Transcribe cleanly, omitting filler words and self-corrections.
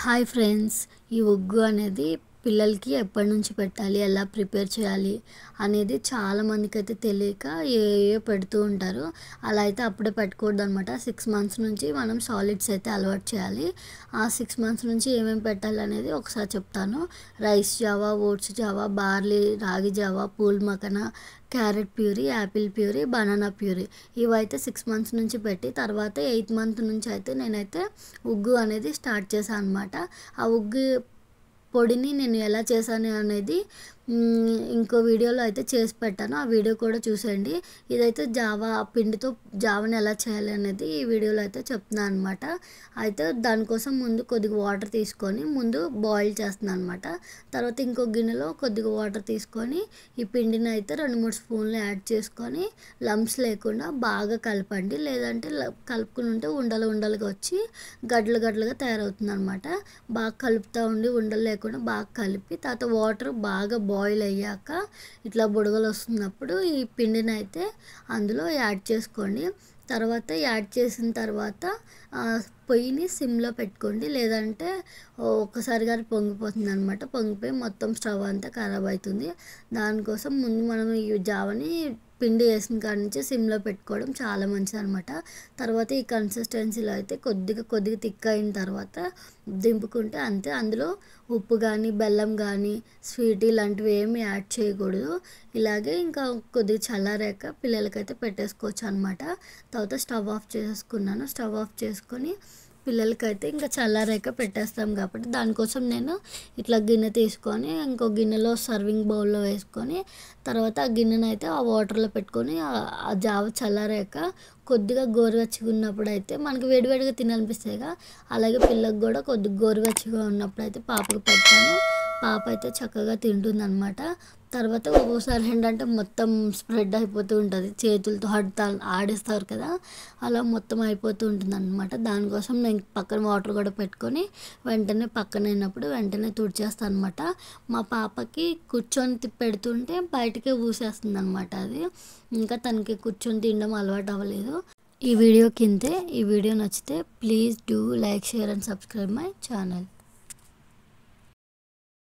Hi friends, ఈ ఉగ్గు అనేది పిల్లలకి ఎప్పటి నుంచి పెట్టాలి, ఎలా ప్రిపేర్ చేయాలి అనేది చాలామందికి అయితే తెలియక ఏ పెడుతూ ఉంటారు. అలా అయితే అప్పుడే పెట్టకూడదు అనమాట. 6 మంత్స్ నుంచి మనం సాలిడ్స్ అయితే అలవాటు చేయాలి. ఆ 6 మంత్స్ నుంచి ఏమేమి పెట్టాలి అనేది ఒకసారి చెప్తాను. రైస్ జావా, ఓట్స్ జావా, బార్లీ రాగి జావా, పూల్ మఖన, carrot puree, apple puree, banana puree ఇవైతే 6 మంత్స్ నుంచి పెట్టి తర్వాత 8 మంత్ నుంచి అయితే నేనైతే ఉగ్గు అనేది స్టార్ట్ చేశాను అనమాట. ఆ ఉగ్గు పొడిని నేను ఎలా చేశాను అనేది ఇంకో వీడియోలో అయితే చేసి పెట్టాను. ఆ వీడియో కూడా చూసేయండి. ఇదైతే జావా పిండితో జావాని ఎలా చేయాలి అనేది ఈ వీడియోలో అయితే చెప్తున్నాను అనమాట. అయితే దానికోసం ముందు కొద్దిగా వాటర్ తీసుకొని ముందు బాయిల్ చేస్తున్నాను అనమాట. తర్వాత ఇంకో గిన్నెలో కొద్దిగా వాటర్ తీసుకొని ఈ పిండిని అయితే 2-3 స్పూన్లు యాడ్ చేసుకొని లంప్స్ లేకుండా బాగా కలపండి. లేదంటే కలుపుకుని ఉంటే ఉండలు ఉండలుగా వచ్చి గడ్డలు గడ్డలుగా తయారవుతుంది అనమాట. బాగా కలుపుతూ ఉండి ఉండలు లేకుండా బాగా కలిపి తర్వాత వాటర్ బాగా బాయిల్ అయ్యాక ఇట్లా బుడగలు వస్తున్నప్పుడు ఈ పిండిని అయితే అందులో యాడ్ చేసుకోండి. తర్వాత యాడ్ చేసిన తర్వాత పొయ్యిని సిమ్లో పెట్టుకోండి. లేదంటే ఒక్కసారిగా పొంగిపోతుంది అనమాట. పొంగిపోయి మొత్తం స్టవ్ అంతా ఖరాబ్ అవుతుంది. దానికోసం ముందు మనం ఈ జావని పిండి వేసిన కాడి నుంచి సిమ్లో పెట్టుకోవడం చాలా మంచిది అనమాట. తర్వాత ఈ కన్సిస్టెన్సీలో అయితే కొద్దిగా థిక్ అయిన తర్వాత దింపుకుంటే అంతే. అందులో ఉప్పు కానీ బెల్లం కానీ స్వీట్ ఇలాంటివి ఏమి యాడ్ చేయకూడదు. ఇలాగే ఇంకా కొద్దిగా చల్లారాక పిల్లలకైతే పెట్టేసుకోవచ్చు అనమాట. తర్వాత స్టవ్ ఆఫ్ చేసుకున్నాను. స్టవ్ ఆఫ్ చేసుకొని పిల్లలకైతే ఇంకా చల్లారాక పెట్టేస్తాం కాబట్టి దానికోసం నేను ఇట్లా గిన్నె తీసుకొని ఇంకో గిన్నెలో సర్వింగ్ బౌల్లో వేసుకొని తర్వాత ఆ గిన్నెను అయితే ఆ వాటర్లో పెట్టుకొని ఆ జావ చల్లారాక కొద్దిగా గోరువెచ్చగా ఉన్నప్పుడు అయితే మనకి వేడివేడిగా తినాలనిపిస్తాయిగా, అలాగే పిల్లలకు కూడా కొద్దిగా గోరువెచ్చగా ఉన్నప్పుడు అయితే పాపకు పెట్టాను. పాప అయితే చక్కగా తింటుందన్నమాట. తర్వాత ఒక్కోసారి ఏంటంటే మొత్తం స్ప్రెడ్ అయిపోతూ ఉంటుంది, చేతులతో ఆడిస్తారు కదా, అలా మొత్తం అయిపోతూ ఉంటుంది అనమాట. దానికోసం నేను పక్కన వాటర్ కూడా పెట్టుకొని వెంటనే పక్కన అయినప్పుడు వెంటనే తుడిచేస్తాను అనమాట. మా పాపకి కూర్చొని పెడుతుంటే బయటకే ఊసేస్తుంది అనమాట. అది ఇంకా తనకి కూర్చొని తినడం అలవాటు అవ్వలేదు. ఈ వీడియో కిందే ఈ వీడియో నచ్చితే please do like, share and subscribe my channel.